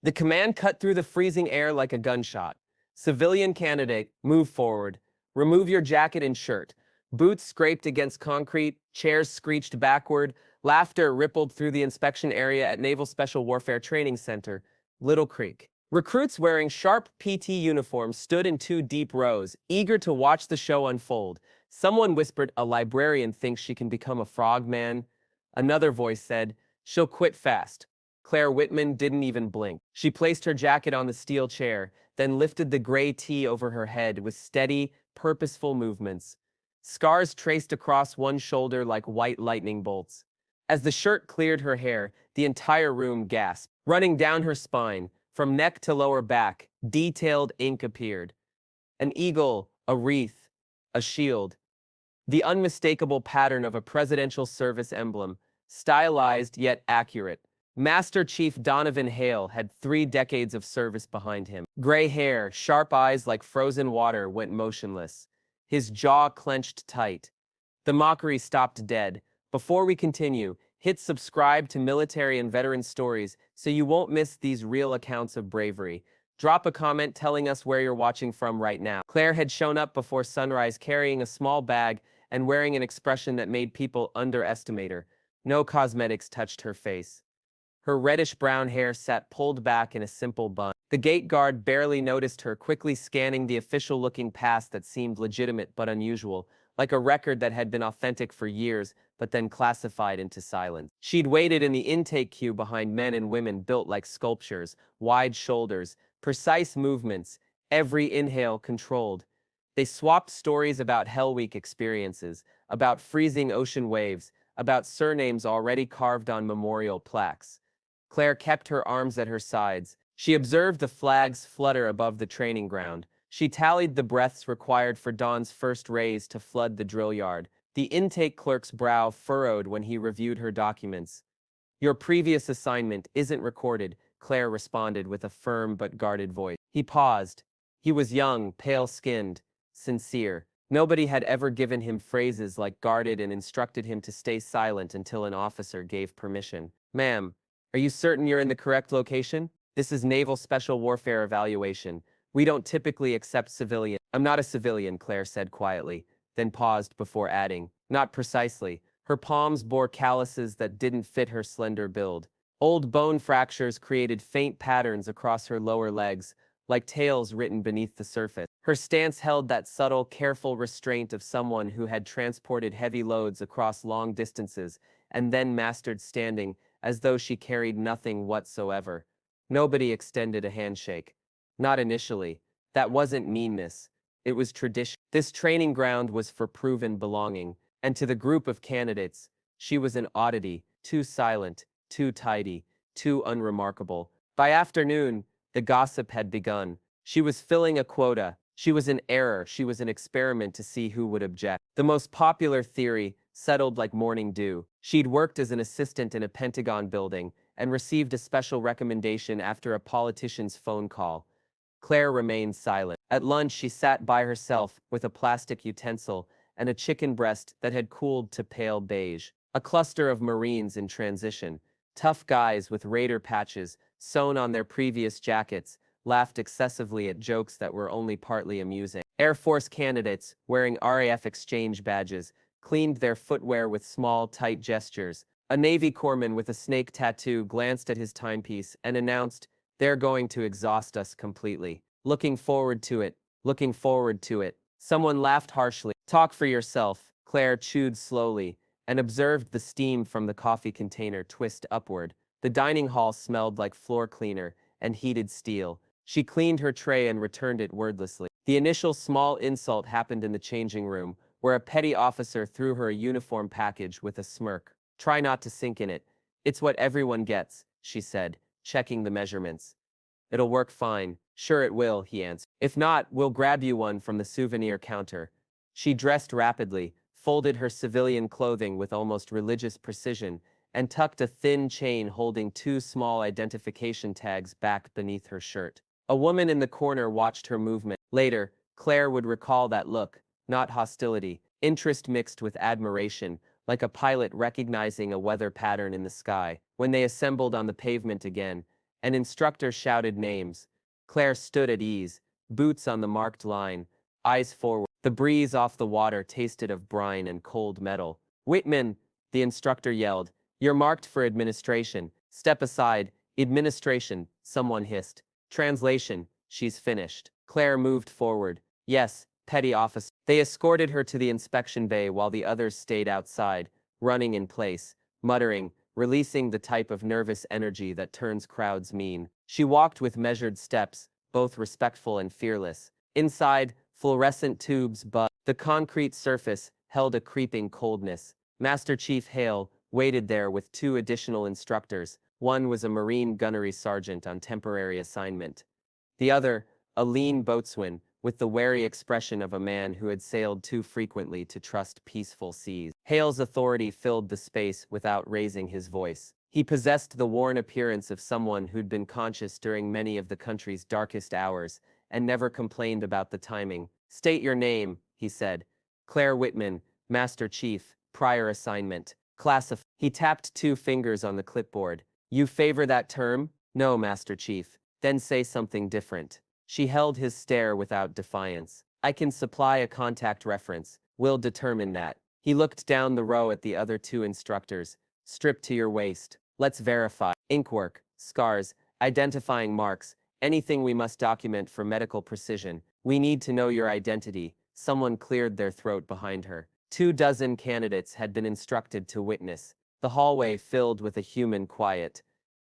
The command cut through the freezing air like a gunshot. Civilian candidate, move forward. Remove your jacket and shirt. Boots scraped against concrete, chairs screeched backward, laughter rippled through the inspection area at Naval Special Warfare Training Center, Little Creek. Recruits wearing sharp PT uniforms stood in two deep rows, eager to watch the show unfold. Someone whispered, "A librarian thinks she can become a frogman." Another voice said, "She'll quit fast." Claire Whitman didn't even blink. She placed her jacket on the steel chair, then lifted the gray tee over her head with steady, purposeful movements. Scars traced across one shoulder like white lightning bolts. As the shirt cleared her hair, the entire room gasped. Running down her spine, from neck to lower back, detailed ink appeared. An eagle, a wreath, a shield. The unmistakable pattern of a presidential service emblem, stylized yet accurate. Master Chief Donovan Hale had 3 decades of service behind him. Gray hair, sharp eyes like frozen water went motionless. His jaw clenched tight. The mockery stopped dead. Before we continue, hit subscribe to Military and Veteran Stories so you won't miss these real accounts of bravery. Drop a comment telling us where you're watching from right now. Claire had shown up before sunrise carrying a small bag and wearing an expression that made people underestimate her. No cosmetics touched her face. Her reddish-brown hair sat pulled back in a simple bun. The gate guard barely noticed her, quickly scanning the official-looking pass that seemed legitimate but unusual, like a record that had been authentic for years, but then classified into silence. She'd waited in the intake queue behind men and women built like sculptures, wide shoulders, precise movements, every inhale controlled. They swapped stories about Hell Week experiences, about freezing ocean waves, about surnames already carved on memorial plaques. Claire kept her arms at her sides. She observed the flags flutter above the training ground. She tallied the breaths required for Dawn's first rays to flood the drill yard. The intake clerk's brow furrowed when he reviewed her documents. "Your previous assignment isn't recorded," Claire responded with a firm but guarded voice. He paused. He was young, pale-skinned, sincere. Nobody had ever given him phrases like guarded and instructed him to stay silent until an officer gave permission. "Ma'am, are you certain you're in the correct location? This is Naval Special Warfare Evaluation. We don't typically accept civilians." "I'm not a civilian," Claire said quietly, then paused before adding, "Not precisely." Her palms bore calluses that didn't fit her slender build. Old bone fractures created faint patterns across her lower legs, like tales written beneath the surface. Her stance held that subtle, careful restraint of someone who had transported heavy loads across long distances and then mastered standing as though she carried nothing whatsoever. Nobody extended a handshake. Not initially. That wasn't meanness. It was tradition. This training ground was for proven belonging, and to the group of candidates, she was an oddity, too silent, too tidy, too unremarkable. By afternoon, the gossip had begun. She was filling a quota. She was an error. She was an experiment to see who would object. The most popular theory settled like morning dew. She'd worked as an assistant in a Pentagon building and received a special recommendation after a politician's phone call. Claire remained silent. At lunch, she sat by herself with a plastic utensil and a chicken breast that had cooled to pale beige. A cluster of Marines in transition, tough guys with Raider patches sewn on their previous jackets, laughed excessively at jokes that were only partly amusing. Air Force candidates, wearing RAF exchange badges, cleaned their footwear with small, tight gestures. A Navy corpsman with a snake tattoo glanced at his timepiece and announced, "They're going to exhaust us completely. Looking forward to it. Looking forward to it." Someone laughed harshly. "Talk for yourself." Claire chewed slowly and observed the steam from the coffee container twist upward. The dining hall smelled like floor cleaner and heated steel. She cleaned her tray and returned it wordlessly. The initial small insult happened in the changing room, where a petty officer threw her a uniform package with a smirk. "Try not to sink in it. It's what everyone gets," she said, checking the measurements. "It'll work fine." "Sure it will," he answered. "If not, we'll grab you one from the souvenir counter." She dressed rapidly, folded her civilian clothing with almost religious precision, and tucked a thin chain holding 2 small identification tags back beneath her shirt. A woman in the corner watched her movement. Later, Claire would recall that look, not hostility, interest mixed with admiration, like a pilot recognizing a weather pattern in the sky. When they assembled on the pavement again, An instructor shouted names. Claire stood at ease, boots on the marked line, eyes forward. The breeze off the water tasted of brine and cold metal. Whitman, the instructor yelled, you're marked for administration. Step aside. Administration, someone hissed. Translation, she's finished. Claire moved forward. Yes, petty officer. They escorted her to the inspection bay while the others stayed outside, running in place, muttering, releasing the type of nervous energy that turns crowds mean. She walked with measured steps, both respectful and fearless. Inside, fluorescent tubes buzzed. The concrete surface held a creeping coldness. Master Chief Hale waited there with two additional instructors. One was a Marine gunnery sergeant on temporary assignment. The other, a lean boatswain, with the wary expression of a man who had sailed too frequently to trust peaceful seas. Hale's authority filled the space without raising his voice. He possessed the worn appearance of someone who'd been conscious during many of the country's darkest hours and never complained about the timing. State your name, he said. Claire Whitman, Master Chief, prior assignment. Classify. He tapped two fingers on the clipboard. You favor that term? No, Master Chief. Then say something different. She held his stare without defiance. I can supply a contact reference. We'll determine that. He looked down the row at the other two instructors. Stripped to your waist. Let's verify. Inkwork, scars, identifying marks, anything we must document for medical precision. We need to know your identity. Someone cleared their throat behind her. 24 candidates had been instructed to witness. The hallway filled with a human quiet.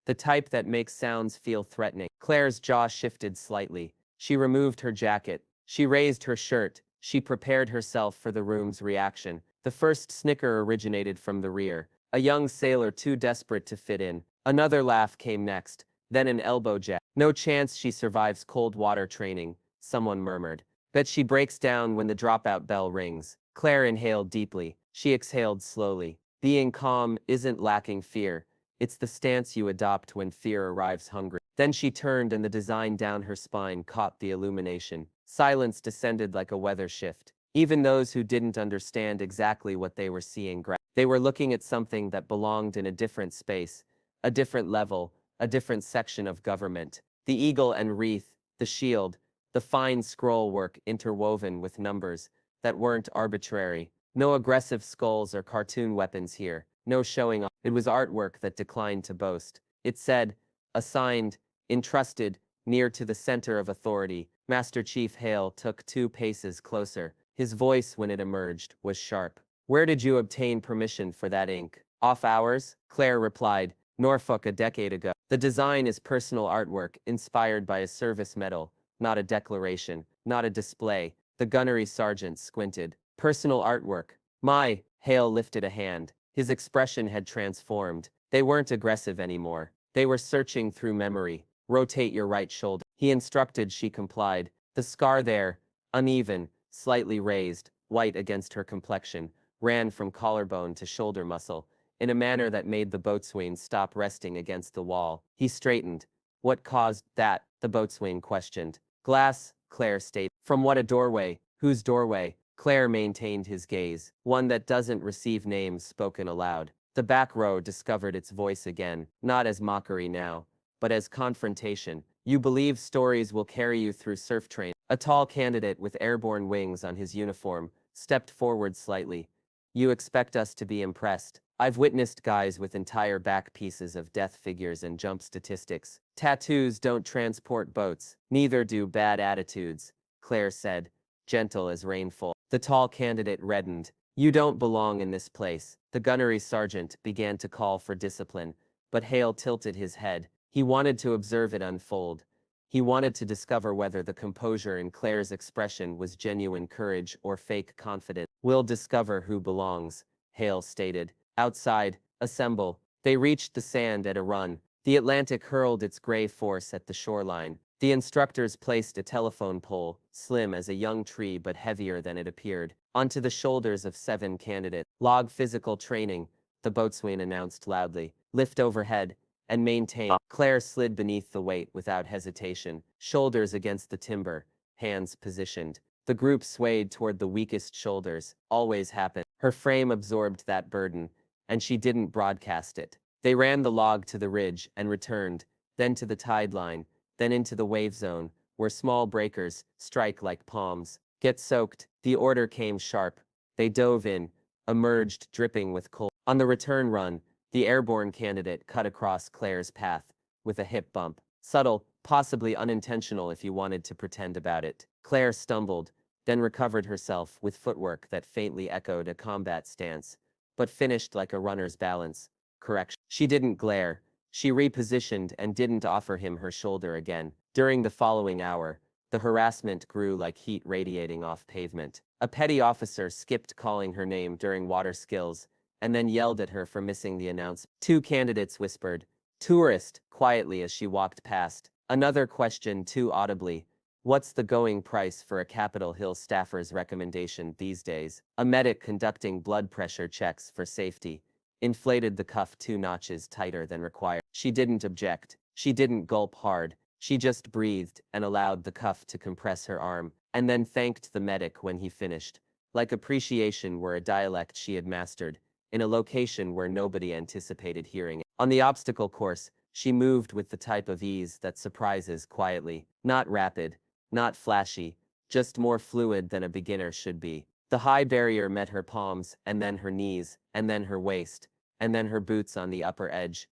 The type that makes sounds feel threatening. Claire's jaw shifted slightly. She removed her jacket. She raised her shirt. She prepared herself for the room's reaction. The first snicker originated from the rear. A young sailor too desperate to fit in. Another laugh came next. Then an elbow jab. No chance she survives cold water training, someone murmured. Bet she breaks down when the dropout bell rings. Claire inhaled deeply. She exhaled slowly. Being calm isn't lacking fear. It's the stance you adopt when fear arrives hungry. Then she turned and the design down her spine caught the illumination. Silence descended like a weather shift. Even those who didn't understand exactly what they were seeing grasped. They were looking at something that belonged in a different space, a different level, a different section of government. The eagle and wreath, the shield, the fine scroll work interwoven with numbers that weren't arbitrary. No aggressive skulls or cartoon weapons here. No showing off. It was artwork that declined to boast. It said, assigned, entrusted, near to the center of authority. Master Chief Hale took 2 paces closer. His voice, when it emerged, was sharp. Where did you obtain permission for that ink? Off hours? Claire replied, Norfolk a decade ago. The design is personal artwork inspired by a service medal, not a declaration, not a display. The gunnery sergeant squinted. Personal artwork. My, Hale lifted a hand. His expression had transformed. They weren't aggressive anymore. They were searching through memory. Rotate your right shoulder. He instructed. She complied. The scar there, uneven, slightly raised, white against her complexion, ran from collarbone to shoulder muscle, in a manner that made the boatswain stop resting against the wall. He straightened. What caused that? The boatswain questioned. Glass, Claire stated. From what a doorway? Whose doorway? Claire maintained his gaze. One that doesn't receive names spoken aloud. The back row discovered its voice again, not as mockery now, but as confrontation. You believe stories will carry you through surf train. A tall candidate with airborne wings on his uniform stepped forward slightly. You expect us to be impressed. I've witnessed guys with entire back pieces of death figures and jump statistics. Tattoos don't transport boats, neither do bad attitudes, Claire said, gentle as rainfall. The tall candidate reddened. You don't belong in this place. The gunnery sergeant began to call for discipline, but Hale tilted his head. He wanted to observe it unfold. He wanted to discover whether the composure in Claire's expression was genuine courage or fake confidence. We'll discover who belongs, Hale stated. Outside, assemble. They reached the sand at a run. The Atlantic hurled its gray force at the shoreline. The instructors placed a telephone pole, slim as a young tree but heavier than it appeared, onto the shoulders of 7 candidates. Log physical training, the boatswain announced loudly. Lift overhead and maintain. Claire slid beneath the weight without hesitation, shoulders against the timber, hands positioned. The group swayed toward the weakest shoulders. Always happened. Her frame absorbed that burden, and she didn't broadcast it. They ran the log to the ridge and returned, then to the tide line, then into the wave zone, where small breakers strike like palms. Get soaked. The order came sharp. They dove in, emerged dripping with cold. On the return run, the airborne candidate cut across Claire's path with a hip bump. Subtle, possibly unintentional if you wanted to pretend about it. Claire stumbled, then recovered herself with footwork that faintly echoed a combat stance, but finished like a runner's balance. Correction. She didn't glare. She repositioned and didn't offer him her shoulder again. During the following hour, the harassment grew like heat radiating off pavement. A petty officer skipped calling her name during water skills, and then yelled at her for missing the announcement. Two candidates whispered, "Tourist," quietly as she walked past. Another questioned too audibly, "What's the going price for a Capitol Hill staffer's recommendation these days?" A medic conducting blood pressure checks for safety inflated the cuff 2 notches tighter than required. She didn't object. She didn't gulp hard. She just breathed and allowed the cuff to compress her arm, and then thanked the medic when he finished, like appreciation were a dialect she had mastered, in a location where nobody anticipated hearing it. On the obstacle course, she moved with the type of ease that surprises quietly, not rapid, not flashy, just more fluid than a beginner should be. The high barrier met her palms, and then her knees, and then her waist, and then her boots on the upper edge.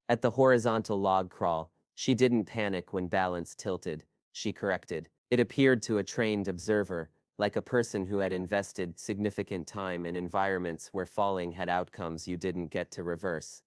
At the horizontal log crawl, she didn't panic when balance tilted. She corrected. It appeared to a trained observer, like a person who had invested significant time in environments where falling had outcomes you didn't get to reverse.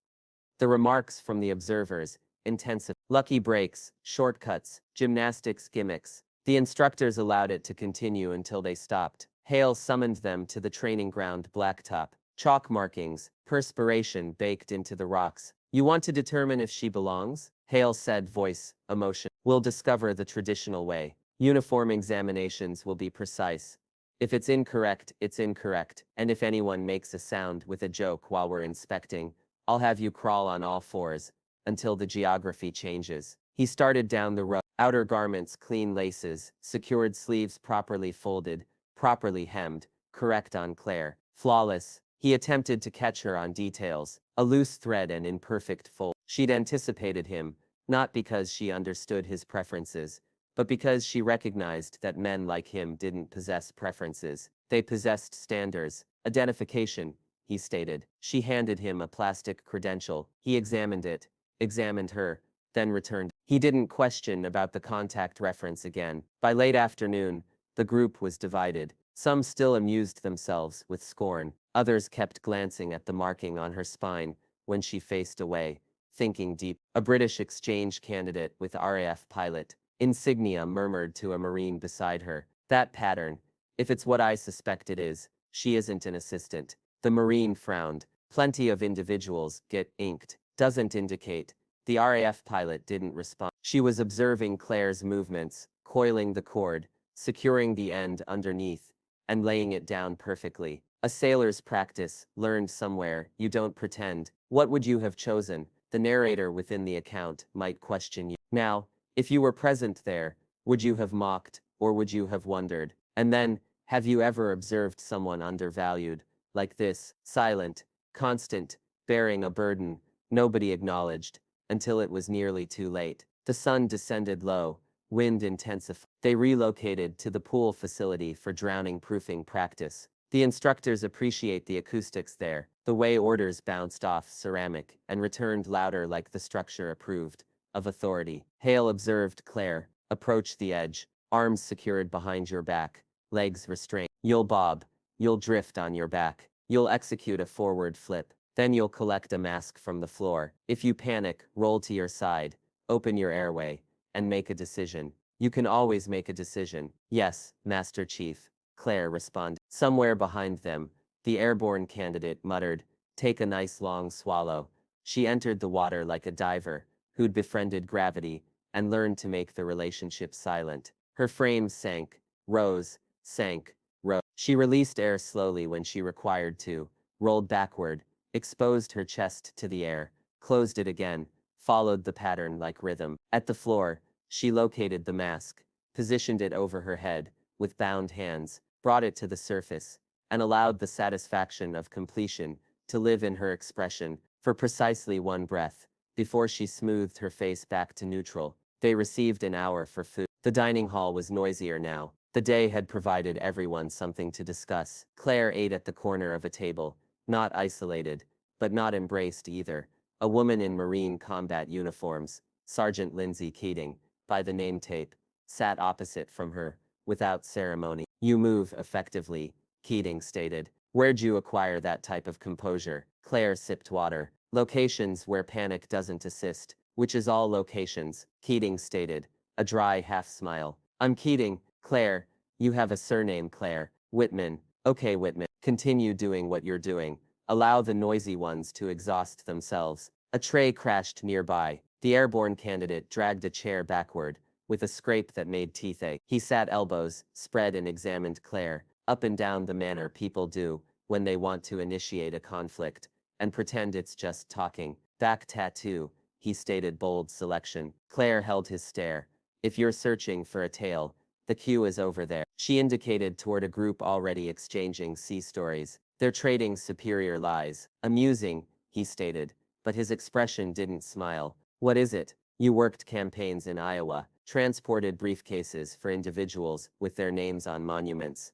The remarks from the observers, intensive, lucky breaks, shortcuts, gymnastics gimmicks. The instructors allowed it to continue until they stopped. Hale summoned them to the training ground blacktop. Chalk markings, perspiration baked into the rocks. "You want to determine if she belongs?" Hale said, voice, emotion. "We'll discover the traditional way. Uniform examinations will be precise. If it's incorrect, it's incorrect. And if anyone makes a sound with a joke while we're inspecting, I'll have you crawl on all fours until the geography changes." He started down the row. Outer garments, clean laces, secured sleeves properly folded, properly hemmed, correct on Claire, flawless. He attempted to catch her on details, a loose thread and imperfect fold. She'd anticipated him, not because she understood his preferences, but because she recognized that men like him didn't possess preferences. They possessed standards, identification, he stated. She handed him a plastic credential. He examined it, examined her, then returned. He didn't question about the contact reference again. By late afternoon, the group was divided. Some still amused themselves with scorn. Others kept glancing at the marking on her spine when she faced away, thinking deep. A British exchange candidate with RAF pilot insignia murmured to a Marine beside her, "That pattern, if it's what I suspect it is, she isn't an assistant." The Marine frowned. "Plenty of individuals get inked. Doesn't indicate." The RAF pilot didn't respond. She was observing Claire's movements, coiling the cord, securing the end underneath, and laying it down perfectly. A sailor's practice, learned somewhere. You don't pretend. What would you have chosen? The narrator within the account might question you. Now, if you were present there, would you have mocked, or would you have wondered? And then, have you ever observed someone undervalued, like this, silent, constant, bearing a burden, nobody acknowledged, until it was nearly too late? The sun descended low, wind intensified. They relocated to the pool facility for drowning-proofing practice. The instructors appreciate the acoustics there, the way orders bounced off ceramic and returned louder like the structure approved of authority. Hale observed Claire approach the edge, arms secured behind your back, legs restrained. You'll bob, you'll drift on your back, you'll execute a forward flip, then you'll collect a mask from the floor. If you panic, roll to your side, open your airway, and make a decision. You can always make a decision. Yes, Master Chief, Claire responded. Somewhere behind them, the airborne candidate muttered, "Take a nice long swallow." She entered the water like a diver who'd befriended gravity and learned to make the relationship silent. Her frame sank, rose, sank, rose. She released air slowly when she required to, rolled backward, exposed her chest to the air, closed it again, followed the pattern like rhythm. At the floor, she located the mask, positioned it over her head, with bound hands, brought it to the surface, and allowed the satisfaction of completion to live in her expression for precisely one breath. before she smoothed her face back to neutral. They received an hour for food. The dining hall was noisier now. The day had provided everyone something to discuss. Claire ate at the corner of a table, not isolated, but not embraced either. A woman in Marine combat uniforms, Sergeant Lindsay Keating, by the name tape, sat opposite from her, without ceremony. "You move effectively," Keating stated. "Where'd you acquire that type of composure?" Claire sipped water. "Locations where panic doesn't assist, which is all locations," Keating stated, a dry half-smile. "I'm Keating, Claire. You have a surname, Claire. Whitman. Okay, Whitman. Continue doing what you're doing. Allow the noisy ones to exhaust themselves." A tray crashed nearby. The airborne candidate dragged a chair backward, with a scrape that made teeth ache. He sat elbows spread and examined Claire, up and down the manner people do when they want to initiate a conflict, and pretend it's just talking. "Back tattoo," he stated, bold selection. Claire held his stare. "If you're searching for a tale, the queue is over there." She indicated toward a group already exchanging sea stories. "They're trading superior lies." "Amusing," he stated, but his expression didn't smile. "What is it?" "You worked campaigns in Iowa, transported briefcases for individuals with their names on monuments.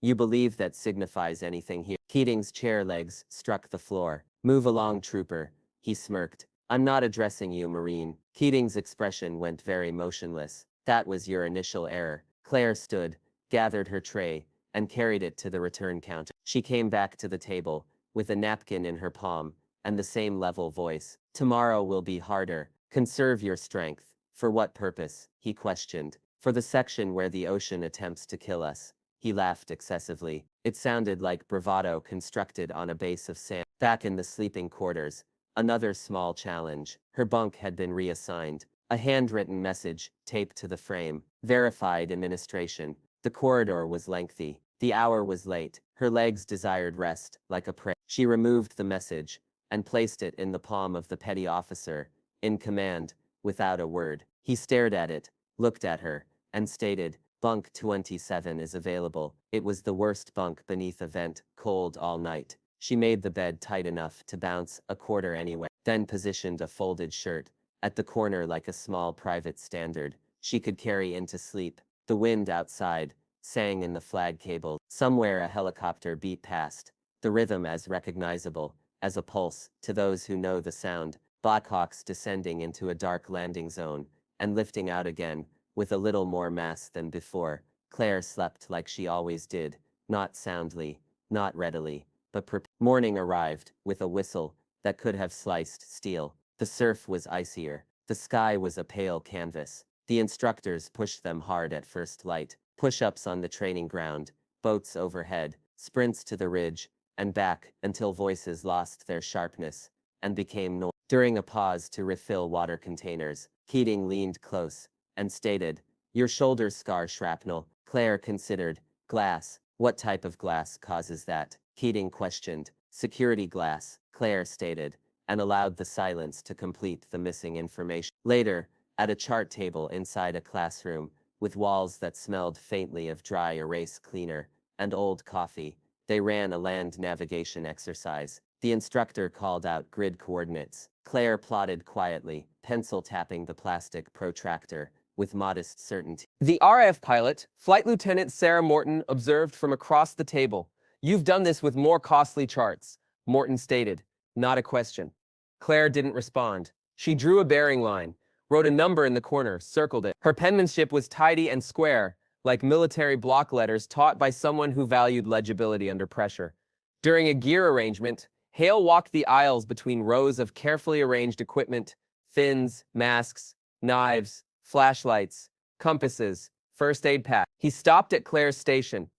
You believe that signifies anything here?" Keating's chair legs struck the floor. "Move along, trooper," he smirked. "I'm not addressing you, Marine." Keating's expression went very motionless. "That was your initial error." Claire stood, gathered her tray, and carried it to the return counter. She came back to the table, with a napkin in her palm, and the same level voice. "Tomorrow will be harder. Conserve your strength." "For what purpose?" he questioned. "For the section where the ocean attempts to kill us." He laughed excessively. It sounded like bravado constructed on a base of sand. Back in the sleeping quarters, another small challenge. Her bunk had been reassigned. A handwritten message, taped to the frame. "Verified administration." The corridor was lengthy. The hour was late. Her legs desired rest, like a prey. She removed the message, and placed it in the palm of the petty officer, in command, without a word. He stared at it, looked at her, and stated, "Bunk 27 is available." It was the worst bunk beneath a vent, cold all night. She made the bed tight enough to bounce a quarter anyway, then positioned a folded shirt at the corner like a small private standard she could carry into sleep. The wind outside sang in the flag cable. Somewhere a helicopter beat past, the rhythm as recognizable as a pulse to those who know the sound. Blackhawks descending into a dark landing zone and lifting out again with a little more mass than before. Claire slept like she always did, not soundly, not readily, but morning arrived with a whistle that could have sliced steel. The surf was icier. The sky was a pale canvas. The instructors pushed them hard at first light. Push-ups on the training ground, boats overhead, sprints to the ridge, and back until voices lost their sharpness and became noise. During a pause to refill water containers, Keating leaned close and stated, "Your shoulder scar shrapnel." Claire considered. "Glass. What type of glass causes that?" Keating questioned. "Security glass," Claire stated, and allowed the silence to complete the missing information. Later, at a chart table inside a classroom, with walls that smelled faintly of dry erase cleaner and old coffee, they ran a land navigation exercise. The instructor called out grid coordinates. Claire plotted quietly, pencil tapping the plastic protractor with modest certainty. The RF pilot, Flight Lieutenant Sarah Morton, observed from across the table. "You've done this with more costly charts," Morton stated, not a question. Claire didn't respond. She drew a bearing line, wrote a number in the corner, circled it. Her penmanship was tidy and square, like military block letters taught by someone who valued legibility under pressure. During a gear arrangement, Hale walked the aisles between rows of carefully arranged equipment, fins, masks, knives, flashlights, compasses, first aid pack. He stopped at Claire's station.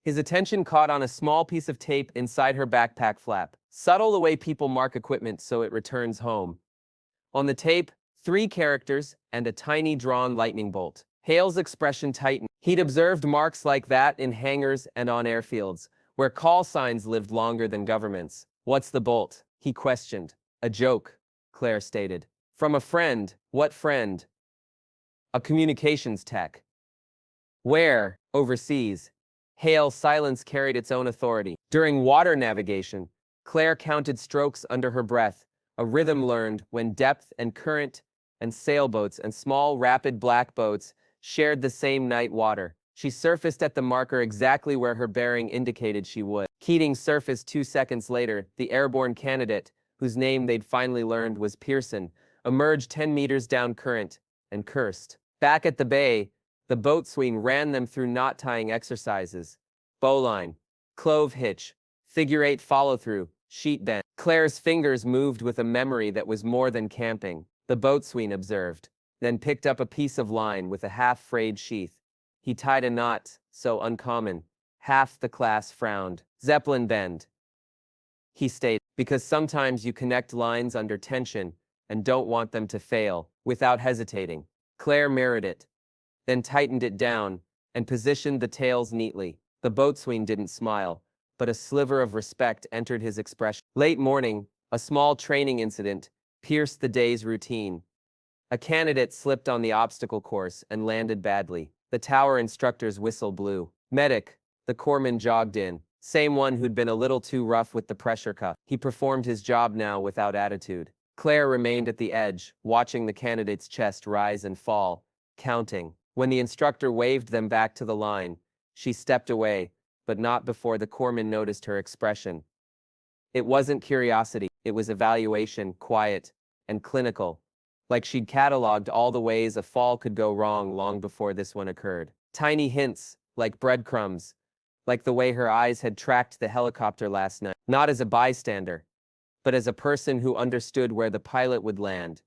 His attention caught on a small piece of tape inside her backpack flap. Subtle the way people mark equipment so it returns home. On the tape, 3 characters and a tiny drawn lightning bolt. Hale's expression tightened. He'd observed marks like that in hangars and on airfields, where call signs lived longer than governments. "What's the bolt?" he questioned. "A joke," Claire stated. "From a friend." "What friend?" "A communications tech." "Where?" "Overseas." Hale's silence carried its own authority. During water navigation, Claire counted strokes under her breath, a rhythm learned when depth and current and sailboats and small rapid black boats shared the same night water. She surfaced at the marker exactly where her bearing indicated she would. Keating surfaced 2 seconds later. The airborne candidate, whose name they'd finally learned was Pearson, emerged 10 meters down current and cursed. Back at the bay, the boatswain ran them through knot-tying exercises, bowline, clove hitch, figure-8 follow-through, sheet bend. Claire's fingers moved with a memory that was more than camping, the boatswain observed, then picked up a piece of line with a half-frayed sheath. He tied a knot, so uncommon. Half the class frowned. Zeppelin bend, he stated, because sometimes you connect lines under tension and don't want them to fail. Without hesitating, Claire mirrored it, then tightened it down and positioned the tails neatly. The boatswain didn't smile, but a sliver of respect entered his expression. Late morning, a small training incident pierced the day's routine. A candidate slipped on the obstacle course and landed badly. The tower instructor's whistle blew. Medic, the corpsman jogged in, same one who'd been a little too rough with the pressure cuff. He performed his job now without attitude. Claire remained at the edge, watching the candidate's chest rise and fall, counting. When the instructor waved them back to the line, she stepped away, but not before the corpsman noticed her expression. It wasn't curiosity, it was evaluation, quiet and clinical, like she'd cataloged all the ways a fall could go wrong long before this one occurred. Tiny hints, like breadcrumbs, like the way her eyes had tracked the helicopter last night, not as a bystander, but as a person who understood where the pilot would land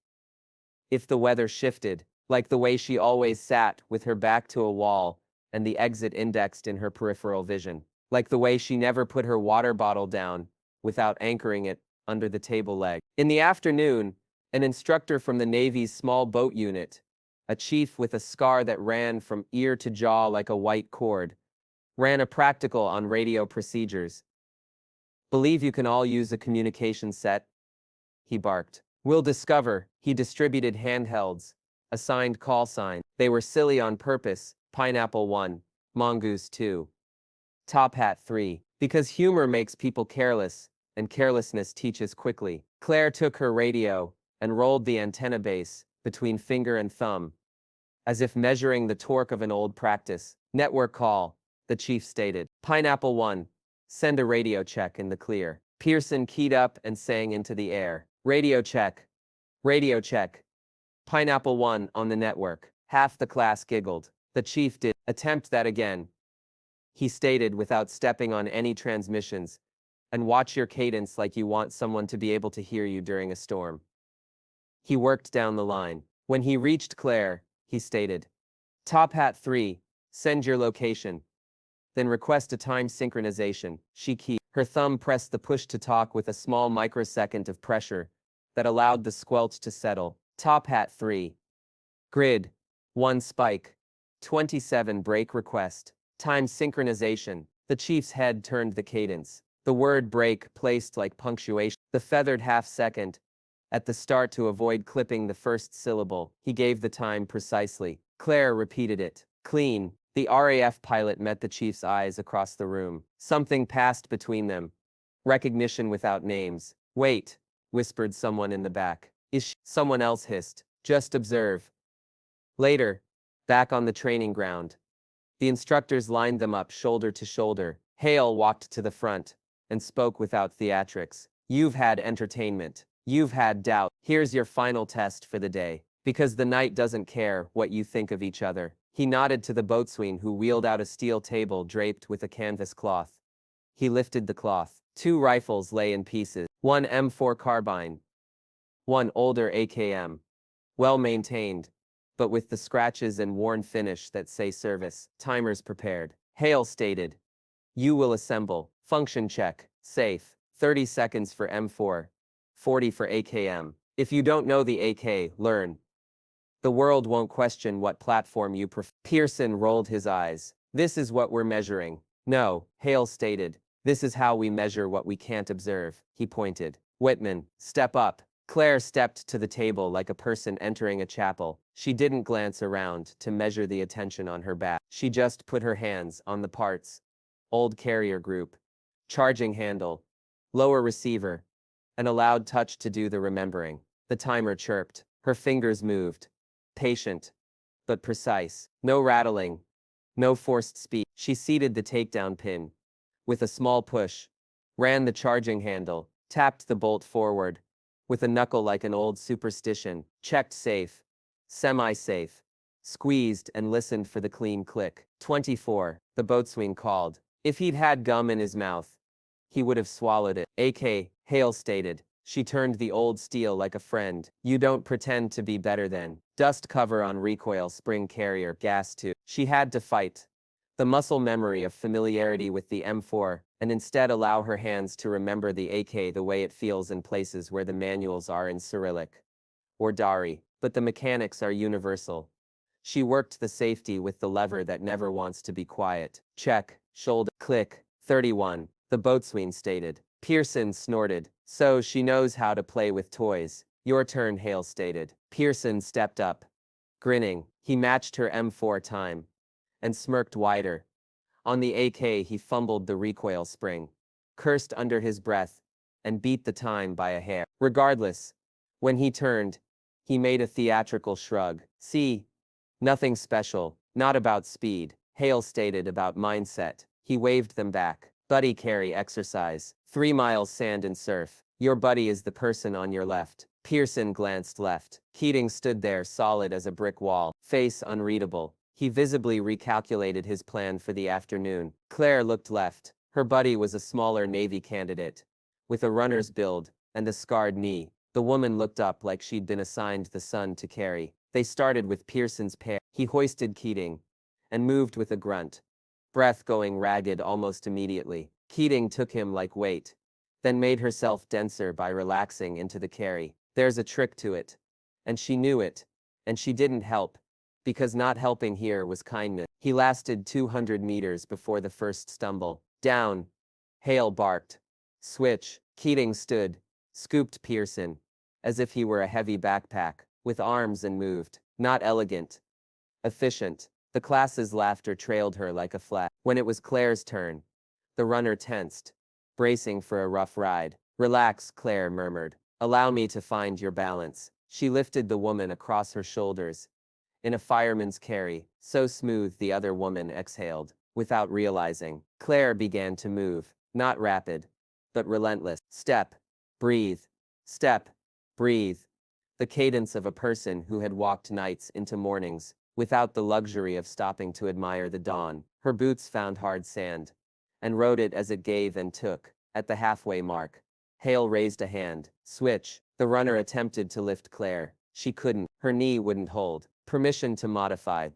if the weather shifted, like the way she always sat with her back to a wall and the exit indexed in her peripheral vision, like the way she never put her water bottle down without anchoring it under the table leg. In the afternoon, an instructor from the Navy's small boat unit, a chief with a scar that ran from ear to jaw like a white cord, ran a practical on radio procedures. Believe you can all use a communication set? He barked. We'll discover. He distributed handhelds, assigned call sign. They were silly on purpose. Pineapple 1, Mongoose 2, Top Hat 3. Because humor makes people careless, and carelessness teaches quickly. Claire took her radio and rolled the antenna base between finger and thumb, as if measuring the torque of an old practice. Network call, the chief stated. Pineapple 1, send a radio check in the clear. Pearson keyed up and sang into the air. Radio check. Radio check. Pineapple 1 on the network. Half the class giggled. The chief did. Attempt that again, he stated without stepping on any transmissions, and watch your cadence like you want someone to be able to hear you during a storm. He worked down the line. When he reached Claire, he stated, Top Hat 3, send your location. Then request a time synchronization. She keyed. Her thumb pressed the push to talk with a small microsecond of pressure that allowed the squelch to settle. Top Hat 3. Grid. 1 spike. 27 break request. Time synchronization. The chief's head turned the cadence. The word break placed like punctuation. The feathered half-second at the start to avoid clipping the first syllable. He gave the time precisely. Claire repeated it. Clean. The RAF pilot met the chief's eyes across the room. Something passed between them. Recognition without names. Wait, whispered someone in the back. Is she? Someone else hissed. Just observe. Later, back on the training ground, the instructors lined them up shoulder to shoulder. Hale walked to the front and spoke without theatrics. You've had entertainment. You've had doubt. Here's your final test for the day. Because the night doesn't care what you think of each other. He nodded to the boatswain who wheeled out a steel table draped with a canvas cloth. He lifted the cloth. 2 rifles lay in pieces. 1 M4 carbine. 1 older AKM. Well maintained, but with the scratches and worn finish that say service. Timers prepared. Hale stated. You will assemble. Function check. Safe. 30 seconds for M4. 40 for AKM. If you don't know the AK, learn. The world won't question what platform you prefer. Pearson rolled his eyes. This is what we're measuring. No, Hale stated. This is how we measure what we can't observe. He pointed. Whitman, step up. Claire stepped to the table like a person entering a chapel. She didn't glance around to measure the attention on her back. She just put her hands on the parts. Old carrier group. Charging handle. Lower receiver. and a loud touch to do the remembering. The timer chirped. Her fingers moved. Patient, but precise. No rattling. No forced speed. She seated the takedown pin. With a small push, ran the charging handle, tapped the bolt forward. With a knuckle like an old superstition, checked safe, semi-safe, squeezed and listened for the clean click. 24, the boatswain called. If he'd had gum in his mouth, he would have swallowed it. AK, Hale stated. She turned the old steel like a friend. You don't pretend to be better than. Dust cover on recoil spring carrier, gas tube. She had to fight the muscle memory of familiarity with the M4, and instead allow her hands to remember the AK the way it feels in places where the manuals are in Cyrillic or Dari, but the mechanics are universal. She worked the safety with the lever that never wants to be quiet. Check, shoulder, click, 31, the boatswain stated. Pearson snorted. So she knows how to play with toys. Your turn, Hale stated. Pearson stepped up. Grinning, he matched her M4 time and smirked wider. On the AK, he fumbled the recoil spring, cursed under his breath, and beat the time by a hair. Regardless, when he turned, he made a theatrical shrug. See, nothing special, not about speed, Hale stated, about mindset. He waved them back. Buddy carry exercise. 3 miles sand and surf. Your buddy is the person on your left. Pearson glanced left. Keating stood there solid as a brick wall, face unreadable. He visibly recalculated his plan for the afternoon. Claire looked left. Her buddy was a smaller Navy candidate, with a runner's build and a scarred knee. The woman looked up like she'd been assigned the son to carry. They started with Pearson's pair. He hoisted Keating and moved with a grunt, breath going ragged almost immediately. Keating took him like weight, then made herself denser by relaxing into the carry. There's a trick to it. And she knew it. And she didn't help, because not helping here was kindness. He lasted 200 meters before the first stumble. Down. Hale barked. Switch. Keating stood, scooped Pearson, as if he were a heavy backpack, with arms, and moved. Not elegant. Efficient. The class's laughter trailed her like a flash. When it was Claire's turn, the runner tensed, bracing for a rough ride. Relax, Claire murmured. Allow me to find your balance. She lifted the woman across her shoulders, in a fireman's carry, so smooth the other woman exhaled. Without realizing, Claire began to move, not rapid, but relentless. Step, breathe, step, breathe. The cadence of a person who had walked nights into mornings, without the luxury of stopping to admire the dawn. Her boots found hard sand, and rode it as it gave and took. At the halfway mark, Hale raised a hand. Switch. The runner attempted to lift Claire. She couldn't. Her knee wouldn't hold. Permission to modify.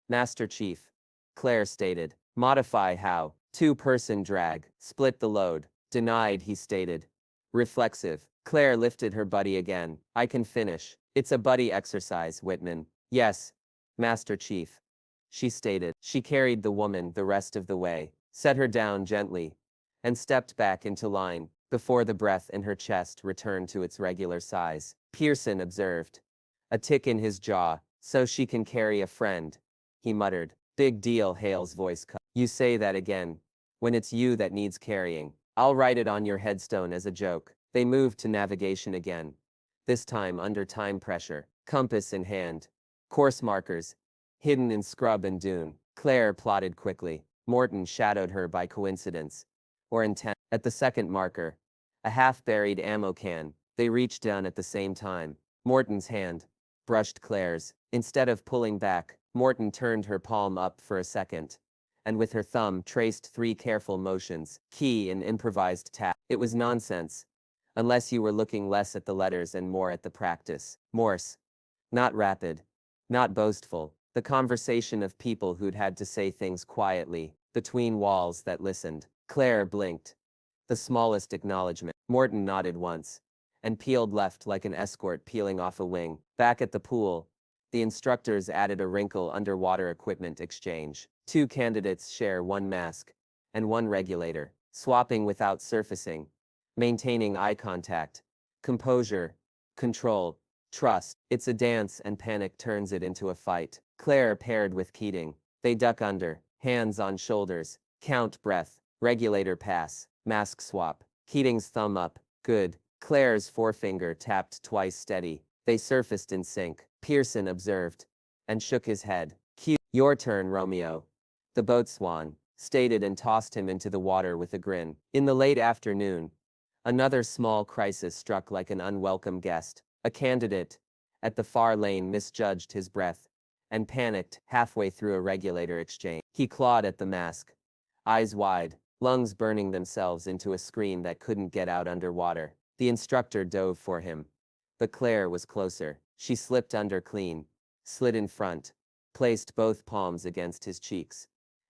Master Chief. Claire stated. Modify how? 2-person drag. Split the load. Denied, he stated. Reflexive. Claire lifted her buddy again. I can finish. It's a buddy exercise, Whitman. Yes, Master Chief. She stated. She carried the woman the rest of the way, set her down gently, and stepped back into line, before the breath in her chest returned to its regular size. Pearson observed. A tick in his jaw. So she can carry a friend, he muttered. Big deal, Hale's voice cut. You say that again, when it's you that needs carrying. I'll write it on your headstone as a joke. They moved to navigation again, this time under time pressure, compass in hand. Course markers, hidden in scrub and dune. Claire plotted quickly. Morton shadowed her by coincidence, or intent. At the second marker, a half-buried ammo can, they reached down at the same time. Morton's hand brushed Claire's. Instead of pulling back, Morton turned her palm up for a second, and with her thumb traced 3 careful motions, key and improvised tap. It was nonsense, unless you were looking less at the letters and more at the practice. Morse. Not rapid, not boastful, the conversation of people who'd had to say things quietly, between walls that listened. Claire blinked. The smallest acknowledgement. Morton nodded once, and peeled left like an escort peeling off a wing. Back at the pool, the instructors added a wrinkle: underwater equipment exchange. 2 candidates share 1 mask and 1 regulator, swapping without surfacing, maintaining eye contact, composure, control, trust. It's a dance, and panic turns it into a fight. Claire paired with Keating. They duck under, hands on shoulders, count breath, regulator pass, mask swap. Keating's thumb up. Good. Claire's forefinger tapped twice steady. They surfaced in sync. Pearson observed and shook his head. Your turn, Romeo. The boatswain stated and tossed him into the water with a grin. In the late afternoon, another small crisis struck like an unwelcome guest. A candidate at the far lane misjudged his breath and panicked halfway through a regulator exchange. He clawed at the mask, eyes wide, lungs burning themselves into a screen that couldn't get out underwater. The instructor dove for him, but Claire was closer. She slipped under clean, slid in front, placed both palms against his cheeks,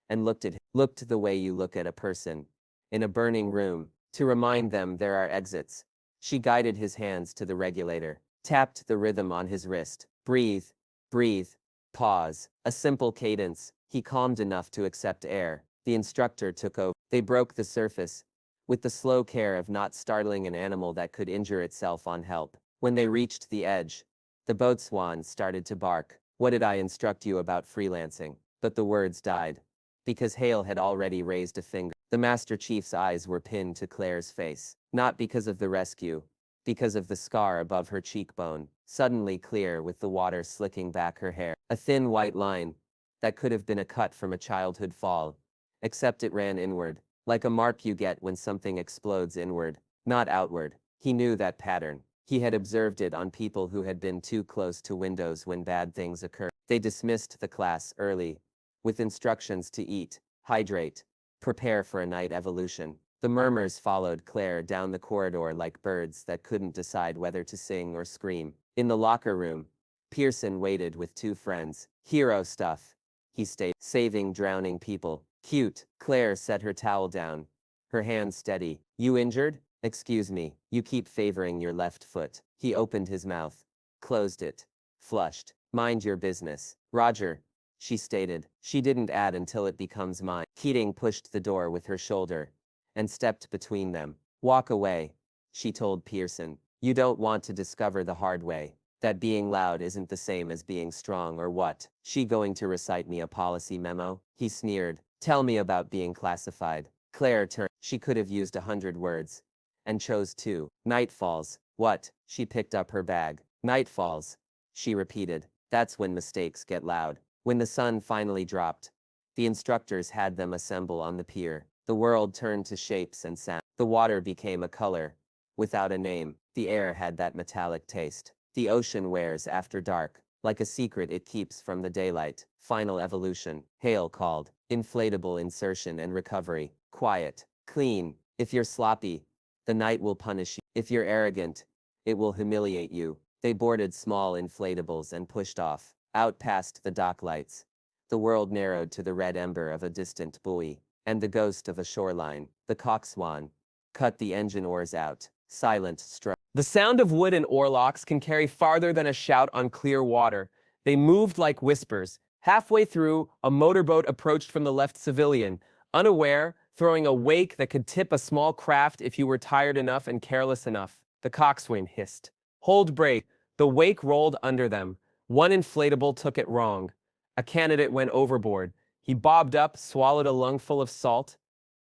and looked at him. Looked the way you look at a person in a burning room, to remind them there are exits. She guided his hands to the regulator, tapped the rhythm on his wrist. Breathe, breathe, pause. A simple cadence. He calmed enough to accept air. The instructor took over. They broke the surface, with the slow care of not startling an animal that could injure itself on help. When they reached the edge, the boatswain started to bark. What did I instruct you about freelancing? But the words died, because Hale had already raised a finger. The Master Chief's eyes were pinned to Claire's face, not because of the rescue, because of the scar above her cheekbone, suddenly clear with the water slicking back her hair. A thin white line that could have been a cut from a childhood fall, except it ran inward, like a mark you get when something explodes inward, not outward. He knew that pattern. He had observed it on people who had been too close to windows when bad things occurred. They dismissed the class early, with instructions to eat, hydrate, prepare for a night evolution. The murmurs followed Claire down the corridor like birds that couldn't decide whether to sing or scream. In the locker room, Pearson waited with two friends. Hero stuff, he stated, saving drowning people. Cute. Claire set her towel down, her hands steady. You injured? Excuse me, you keep favoring your left foot. He opened his mouth, closed it, flushed. Mind your business. Roger, she stated. She didn't add until it becomes mine. Keating pushed the door with her shoulder and stepped between them. Walk away, she told Pearson. You don't want to discover the hard way that being loud isn't the same as being strong, or what? She going to recite me a policy memo? He sneered. Tell me about being classified. Claire turned. She could have used 100 words and chose 2. Night falls. What? She picked up her bag. Night falls, she repeated. That's when mistakes get loud. When the sun finally dropped, the instructors had them assemble on the pier. The world turned to shapes and sound. The water became a color, without a name. The air had that metallic taste. The ocean wears after dark, like a secret it keeps from the daylight. Final evolution. Hale called. Inflatable insertion and recovery. Quiet. Clean. If you're sloppy, the night will punish you. If you're arrogant, it will humiliate you. They boarded small inflatables and pushed off, out past the dock lights. The world narrowed to the red ember of a distant buoy, and the ghost of a shoreline. The coxswain cut the engine oars out. Silent struck. The sound of wood and oarlocks can carry farther than a shout on clear water. They moved like whispers. Halfway through, a motorboat approached from the left civilian, unaware, throwing a wake that could tip a small craft if you were tired enough and careless enough. The coxswain hissed. Hold brake. The wake rolled under them. One inflatable took it wrong. A candidate went overboard. He bobbed up, swallowed a lungful of salt,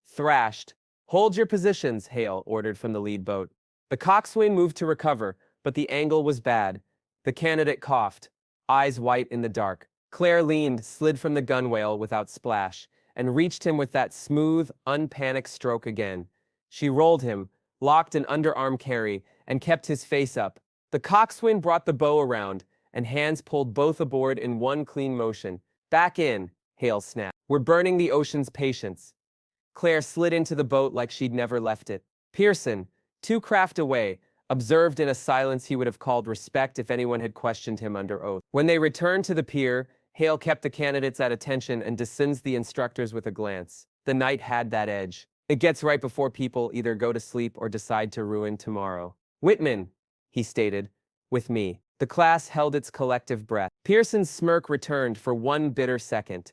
thrashed. Hold your positions, Hale ordered from the lead boat. The coxswain moved to recover, but the angle was bad. The candidate coughed, eyes white in the dark. Claire leaned, slid from the gunwale without splash, and reached him with that smooth, unpanicked stroke again. She rolled him, locked an underarm carry, and kept his face up. The coxswain brought the bow around, and hands pulled both aboard in one clean motion. Back in, Hale snapped. We're burning the ocean's patience. Claire slid into the boat like she'd never left it. Pearson, 2 craft away, observed in a silence he would have called respect if anyone had questioned him under oath. When they returned to the pier, Hale kept the candidates at attention and distanced the instructors with a glance. The night had that edge. It gets right before people either go to sleep or decide to ruin tomorrow. Whitman, he stated, with me. The class held its collective breath. Pearson's smirk returned for one bitter second.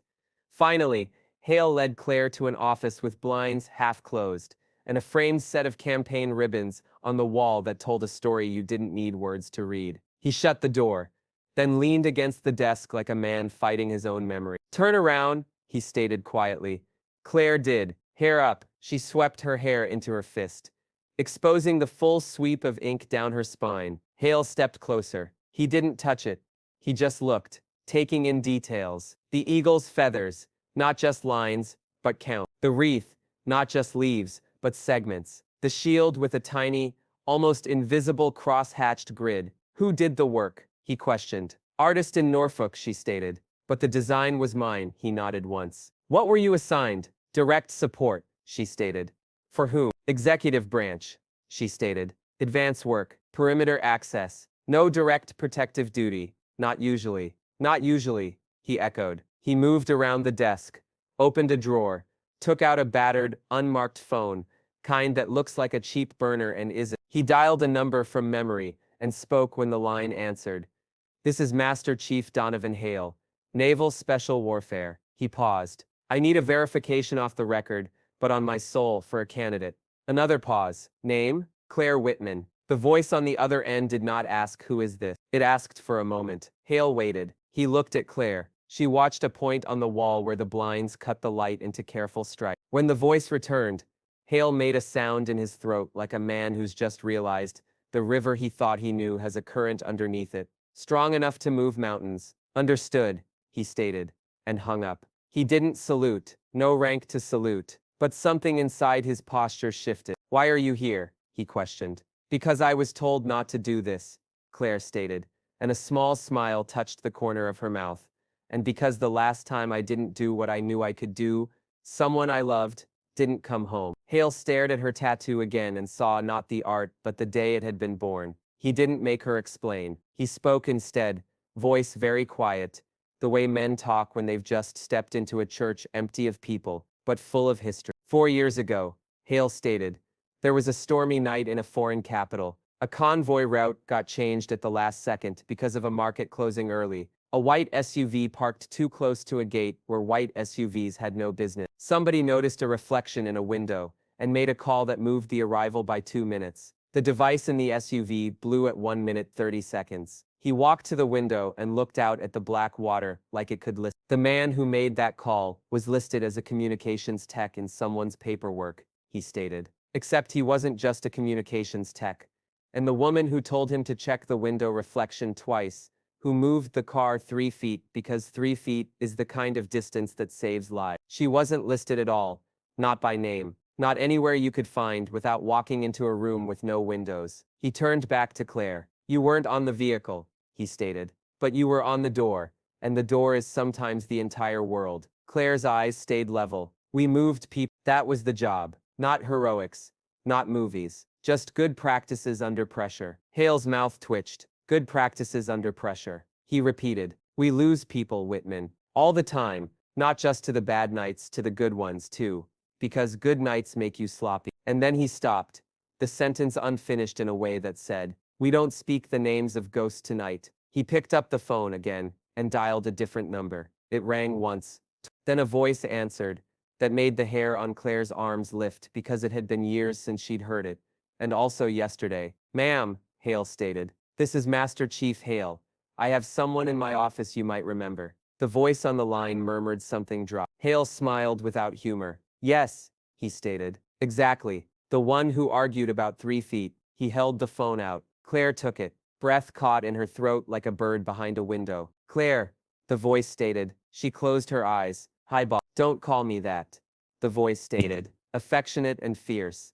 Finally, Hale led Claire to an office with blinds half closed and a framed set of campaign ribbons on the wall that told a story you didn't need words to read. He shut the door, then leaned against the desk like a man fighting his own memory. Turn around, he stated quietly. Claire did. Hair up. She swept her hair into her fist. exposing the full sweep of ink down her spine. Hale stepped closer. He didn't touch it. He just looked, taking in details. The eagle's feathers, not just lines, but count. The wreath, not just leaves, but segments. The shield with a tiny, almost invisible cross-hatched grid. Who did the work? He questioned. Artist in Norfolk, she stated. But the design was mine, he nodded once. What were you assigned? Direct support, she stated. For whom? Executive branch, she stated. Advance work, perimeter access. No direct protective duty. Not usually. Not usually, he echoed. He moved around the desk, opened a drawer, took out a battered, unmarked phone, kind that looks like a cheap burner and isn't. He dialed a number from memory and spoke when the line answered. This is Master Chief Donovan Hale, Naval Special Warfare. He paused. I need a verification off the record, but on my soul for a candidate. Another pause. Name? Claire Whitman. The voice on the other end did not ask who is this. It asked for a moment. Hale waited. He looked at Claire. She watched a point on the wall where the blinds cut the light into careful stripes. When the voice returned, Hale made a sound in his throat like a man who's just realized the river he thought he knew has a current underneath it, strong enough to move mountains. Understood, he stated, and hung up. He didn't salute, no rank to salute, but something inside his posture shifted. Why are you here? He questioned. Because I was told not to do this, Claire stated, and a small smile touched the corner of her mouth. And because the last time I didn't do what I knew I could do, someone I loved didn't come home. Hale stared at her tattoo again and saw not the art but the day it had been born. He didn't make her explain. He spoke instead, voice very quiet, the way men talk when they've just stepped into a church empty of people, but full of history. 4 years ago, Hale stated, there was a stormy night in a foreign capital. A convoy route got changed at the last second because of a market closing early. A white SUV parked too close to a gate where white SUVs had no business. Somebody noticed a reflection in a window and made a call that moved the arrival by 2 minutes. The device in the SUV blew at 1 minute 30 seconds. He walked to the window and looked out at the black water like it could listen. The man who made that call was listed as a communications tech in someone's paperwork, he stated. Except he wasn't just a communications tech. And the woman who told him to check the window reflection twice, who moved the car 3 feet because 3 feet is the kind of distance that saves lives. She wasn't listed at all, not by name, not anywhere you could find without walking into a room with no windows. He turned back to Claire. You weren't on the vehicle, he stated, but you were on the door, and the door is sometimes the entire world. Claire's eyes stayed level. We moved people. That was the job. Not heroics, not movies, just good practices under pressure. Hale's mouth twitched. Good practices under pressure. He repeated, we lose people, Whitman, all the time, not just to the bad nights, to the good ones too, because good nights make you sloppy. And then he stopped, the sentence unfinished in a way that said, we don't speak the names of ghosts tonight. He picked up the phone again and dialed a different number. It rang once. Then a voice answered that made the hair on Claire's arms lift because it had been years since she'd heard it, and also yesterday. Ma'am, Hale stated. This is Master Chief Hale. I have someone in my office you might remember. The voice on the line murmured something dry. Hale smiled without humor. Yes, he stated. Exactly. The one who argued about 3 feet. He held the phone out. Claire took it. Breath caught in her throat like a bird behind a window. Claire, the voice stated. She closed her eyes. Hi, boss. Don't call me that. The voice stated. Affectionate and fierce.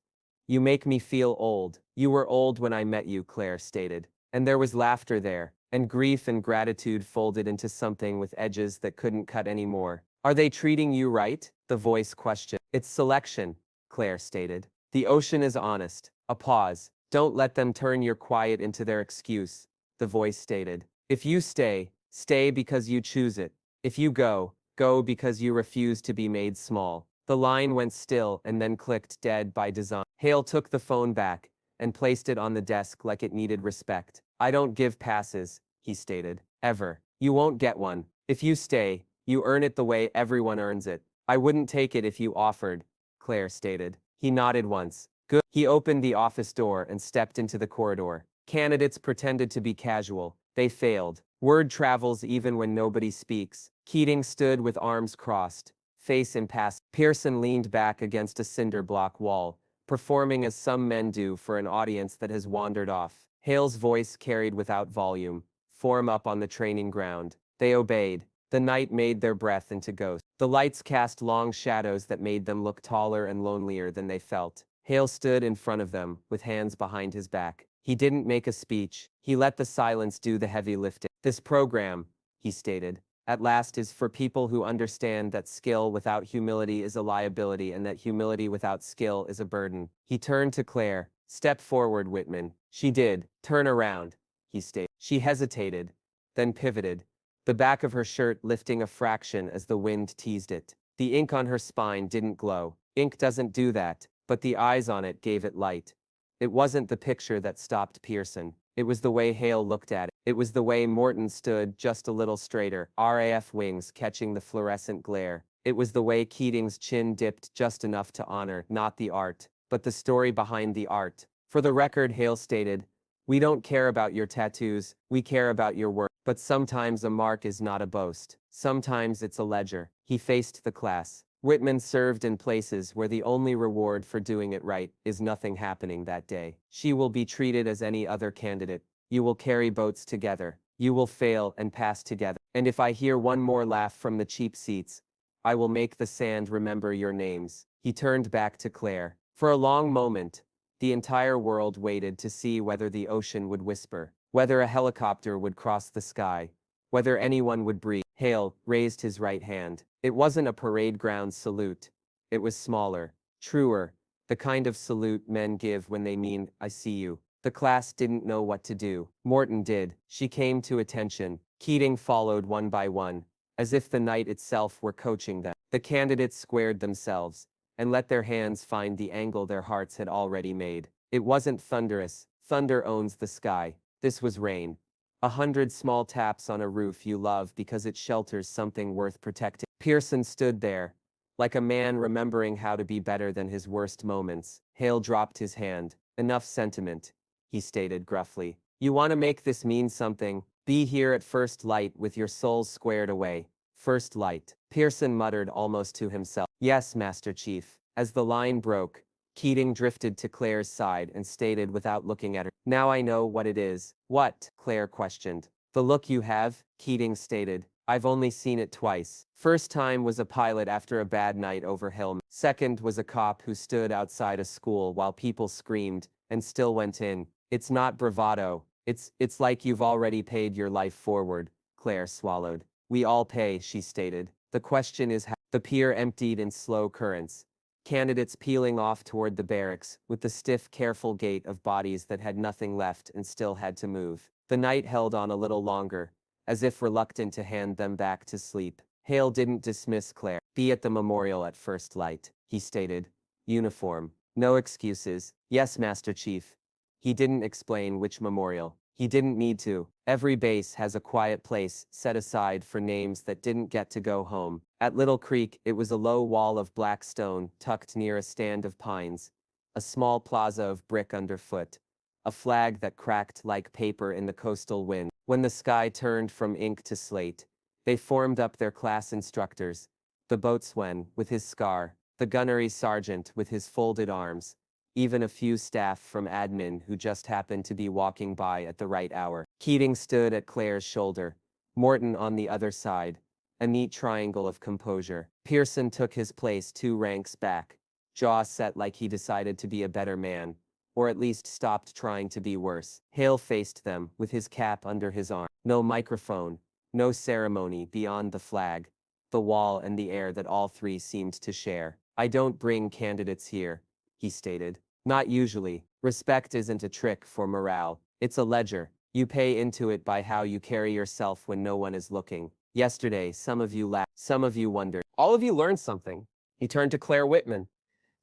You make me feel old. You were old when I met you, Claire stated. And there was laughter there, and grief and gratitude folded into something with edges that couldn't cut anymore. Are they treating you right? The voice questioned. It's selection, Claire stated. The ocean is honest. A pause. Don't let them turn your quiet into their excuse, the voice stated. If you stay, stay because you choose it. If you go, go because you refuse to be made small. The line went still and then clicked dead by design. Hale took the phone back and placed it on the desk like it needed respect. I don't give passes, he stated. Ever. You won't get one. If you stay, you earn it the way everyone earns it. I wouldn't take it if you offered, Claire stated. He nodded once. Good. He opened the office door and stepped into the corridor. Candidates pretended to be casual. They failed. Word travels even when nobody speaks. Keating stood with arms crossed, face impassive. Pearson leaned back against a cinder block wall, performing as some men do for an audience that has wandered off. Hale's voice carried without volume. Form up on the training ground. They obeyed. The night made their breath into ghosts. The lights cast long shadows that made them look taller and lonelier than they felt. Hale stood in front of them, with hands behind his back. He didn't make a speech. He let the silence do the heavy lifting. This program, he stated, at last is for people who understand that skill without humility is a liability and that humility without skill is a burden. He turned to Claire. Step forward, Whitman. She did. Turn around, he stated. She hesitated, then pivoted, the back of her shirt lifting a fraction as the wind teased it. The ink on her spine didn't glow. Ink doesn't do that, but the eyes on it gave it light. It wasn't the picture that stopped Pearson. It was the way Hale looked at it. It was the way Morton stood just a little straighter, RAF wings catching the fluorescent glare. It was the way Keating's chin dipped just enough to honor, not the art, but the story behind the art. For the record, Hale stated, "We don't care about your tattoos, we care about your work. But sometimes a mark is not a boast. Sometimes it's a ledger." He faced the class. Whitman served in places where the only reward for doing it right is nothing happening that day. She will be treated as any other candidate. You will carry boats together. You will fail and pass together. And if I hear one more laugh from the cheap seats, I will make the sand remember your names. He turned back to Claire. For a long moment, the entire world waited to see whether the ocean would whisper, whether a helicopter would cross the sky, whether anyone would breathe. Hale raised his right hand. It wasn't a parade ground salute. It was smaller, truer, the kind of salute men give when they mean, "I see you." The class didn't know what to do. Morton did. She came to attention. Keating followed one by one, as if the night itself were coaching them. The candidates squared themselves and let their hands find the angle their hearts had already made. It wasn't thunderous. Thunder owns the sky. This was rain. 100 small taps on a roof you love because it shelters something worth protecting. Pearson stood there, like a man remembering how to be better than his worst moments. Hale dropped his hand. Enough sentiment, he stated gruffly. You want to make this mean something? Be here at first light with your souls squared away. First light. Pearson muttered almost to himself. Yes, Master Chief. As the line broke, Keating drifted to Claire's side and stated without looking at her. Now I know what it is. What? Claire questioned. The look you have, Keating stated. I've only seen it twice. First time was a pilot after a bad night over Helm. Second was a cop who stood outside a school while people screamed and still went in. It's not bravado. It's like you've already paid your life forward. Claire swallowed. We all pay, she stated. The question is how. The pier emptied in slow currents. Candidates peeling off toward the barracks, with the stiff, careful gait of bodies that had nothing left and still had to move. The night held on a little longer, as if reluctant to hand them back to sleep. Hale didn't dismiss Claire. Be at the memorial at first light, he stated. Uniform. No excuses. Yes, Master Chief. He didn't explain which memorial. He didn't need to. Every base has a quiet place set aside for names that didn't get to go home. At Little Creek, it was a low wall of black stone tucked near a stand of pines, a small plaza of brick underfoot, a flag that cracked like paper in the coastal wind. When the sky turned from ink to slate, they formed up their class instructors, the boatswain with his scar, the gunnery sergeant with his folded arms, even a few staff from admin who just happened to be walking by at the right hour. Keating stood at Claire's shoulder, Morton on the other side, a neat triangle of composure. Pearson took his place 2 ranks back, jaw set like he decided to be a better man, or at least stopped trying to be worse. Hale faced them, with his cap under his arm. No microphone, no ceremony beyond the flag, the wall and the air that all three seemed to share. I don't bring candidates here, he stated. Not usually. Respect isn't a trick for morale. It's a ledger. You pay into it by how you carry yourself when no one is looking. Yesterday, some of you laughed, some of you wondered. All of you learned something. He turned to Claire Whitman.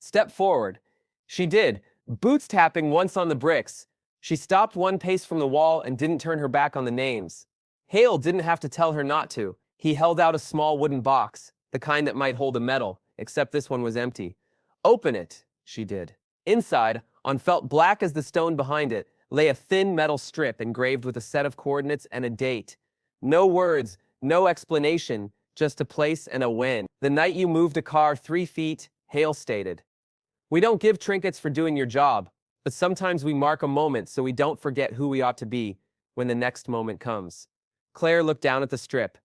Step forward. She did, boots tapping once on the bricks. She stopped 1 pace from the wall and didn't turn her back on the names. Hale didn't have to tell her not to. He held out a small wooden box, the kind that might hold a medal, except this one was empty. Open it, she did. Inside, on felt black as the stone behind it, lay a thin metal strip engraved with a set of coordinates and a date. No words, no explanation, just a place and a when. The night you moved a car 3 feet, Hale stated. We don't give trinkets for doing your job, but sometimes we mark a moment so we don't forget who we ought to be when the next moment comes. Claire looked down at the strip.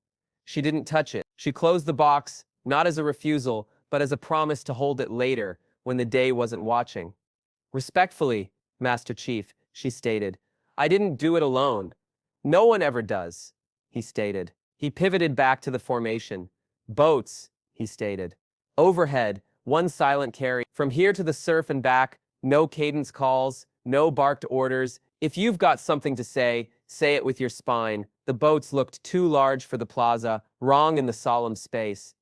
She didn't touch it. She closed the box, not as a refusal, but as a promise to hold it later when the day wasn't watching. Respectfully, Master Chief, she stated, I didn't do it alone. No one ever does, he stated. He pivoted back to the formation. Boats, he stated. Overhead, one silent carry. From here to the surf and back, no cadence calls, no barked orders. If you've got something to say it with your spine. The boats looked too large for the plaza, wrong in the solemn space.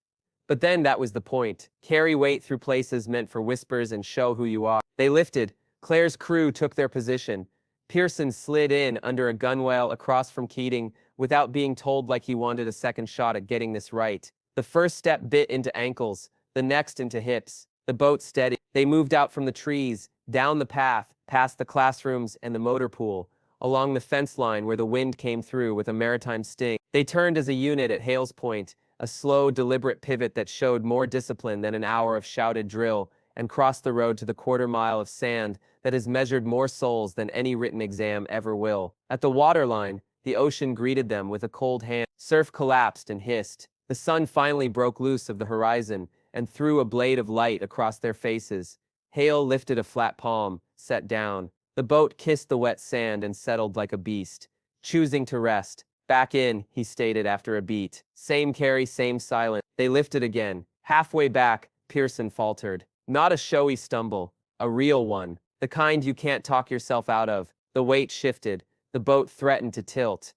But then that was the point. Carry weight through places meant for whispers and show who you are. They lifted. Claire's crew took their position. Pearson slid in under a gunwale across from Keating without being told like he wanted a second shot at getting this right. The first step bit into ankles, the next into hips. The boat steadied. They moved out from the trees, down the path, past the classrooms and the motor pool, along the fence line where the wind came through with a maritime sting. They turned as a unit at Hale's Point, a slow, deliberate pivot that showed more discipline than an hour of shouted drill, and crossed the road to the quarter-mile of sand that has measured more souls than any written exam ever will. At the waterline, the ocean greeted them with a cold hand. Surf collapsed and hissed. The sun finally broke loose of the horizon and threw a blade of light across their faces. Hale lifted a flat palm, sat down. The boat kissed the wet sand and settled like a beast, choosing to rest. Back in, he stated after a beat. Same carry, same silence. They lifted again. Halfway back, Pearson faltered. Not a showy stumble, a real one. The kind you can't talk yourself out of. The weight shifted. The boat threatened to tilt.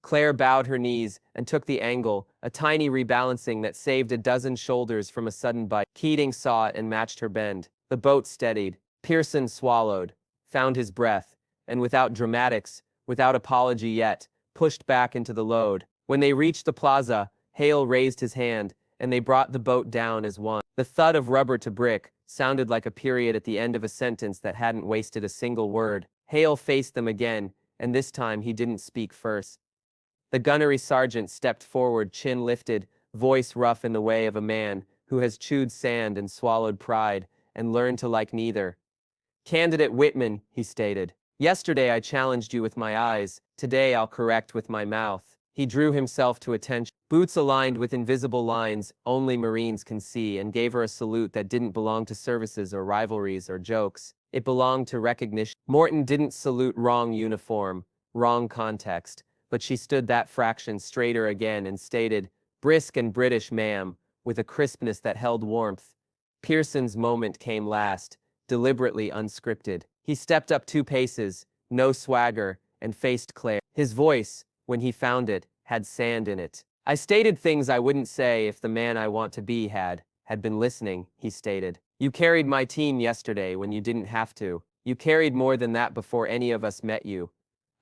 Claire bowed her knees and took the angle, a tiny rebalancing that saved a dozen shoulders from a sudden bite. Keating saw it and matched her bend. The boat steadied. Pearson swallowed, found his breath, and without dramatics, without apology yet, pushed back into the load. When they reached the plaza, Hale raised his hand, and they brought the boat down as one. The thud of rubber to brick sounded like a period at the end of a sentence that hadn't wasted a single word. Hale faced them again, and this time he didn't speak first. The gunnery sergeant stepped forward, chin lifted, voice rough in the way of a man who has chewed sand and swallowed pride and learned to like neither. Candidate Whitman, he stated, yesterday I challenged you with my eyes, today I'll correct with my mouth. He drew himself to attention, boots aligned with invisible lines only Marines can see, and gave her a salute that didn't belong to services or rivalries or jokes. It belonged to recognition. Morton didn't salute wrong uniform, wrong context, but she stood that fraction straighter again and stated, brisk and British, ma'am, with a crispness that held warmth. Pearson's moment came last, deliberately unscripted. He stepped up 2 paces, no swagger, and faced Claire. His voice, when he found it, had sand in it. I stated things I wouldn't say if the man I want to be had been listening, he stated. You carried my team yesterday when you didn't have to. You carried more than that before any of us met you.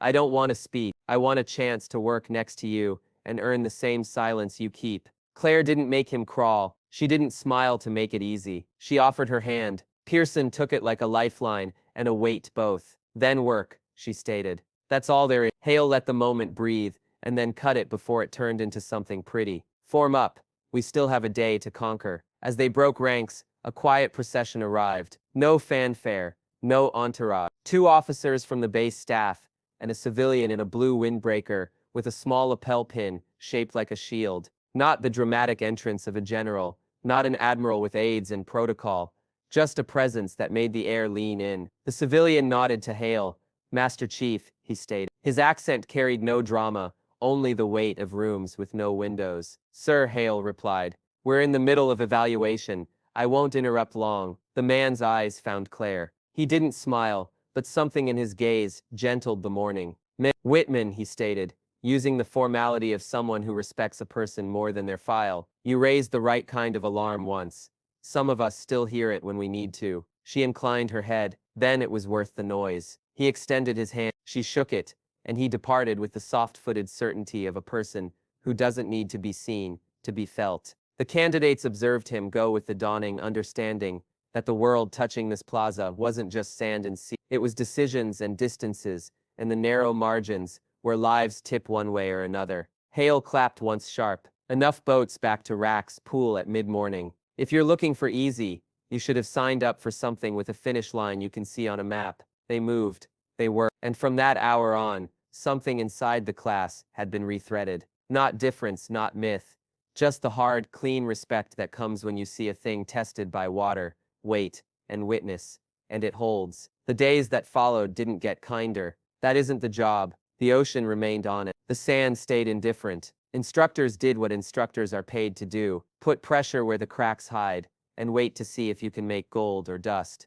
I don't want to speak. I want a chance to work next to you and earn the same silence you keep. Claire didn't make him crawl. She didn't smile to make it easy. She offered her hand. Pearson took it like a lifeline and a weight both. Then work, she stated. That's all there is. Hale let the moment breathe and then cut it before it turned into something pretty. Form up. We still have a day to conquer. As they broke ranks, a quiet procession arrived. No fanfare, no entourage. 2 officers from the base staff and a civilian in a blue windbreaker with a small lapel pin shaped like a shield. Not the dramatic entrance of a general, not an admiral with aides and protocol, just a presence that made the air lean in. The civilian nodded to Hale. Master Chief, he stated. His accent carried no drama, only the weight of rooms with no windows. Sir, Hale replied. We're in the middle of evaluation. I won't interrupt long. The man's eyes found Claire. He didn't smile, but something in his gaze gentled the morning. Whitman, he stated, using the formality of someone who respects a person more than their file. You raised the right kind of alarm once. Some of us still hear it when we need to. She inclined her head. Then it was worth the noise. He extended his hand. She shook it, and he departed with the soft-footed certainty of a person who doesn't need to be seen, to be felt. The candidates observed him go with the dawning understanding that the world touching this plaza wasn't just sand and sea. It was decisions and distances, and the narrow margins where lives tip one way or another. Hale clapped once sharp. Enough boats back to Rack's pool at mid-morning. If you're looking for easy, You should have signed up for something with a finish line you can see on a map. They moved. They worked. And from that hour on, something inside the class had been rethreaded. Not difference, not myth. Just the hard, clean respect that comes when you see a thing tested by water, weight, and witness. And it holds. The days that followed didn't get kinder. That isn't the job. The ocean remained on it. The sand stayed indifferent. Instructors did what instructors are paid to do, put pressure where the cracks hide, and wait to see if you can make gold or dust.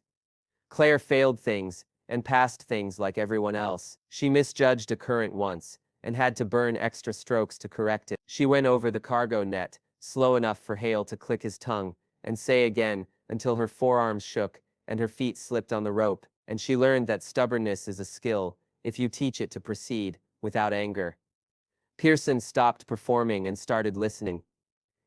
Claire failed things, and passed things like everyone else. She misjudged a current once, and had to burn extra strokes to correct it. She went over the cargo net, slow enough for Hale to click his tongue, and say again, until her forearms shook, and her feet slipped on the rope, and she learned that stubbornness is a skill, if you teach it to proceed, without anger. Pearson stopped performing and started listening.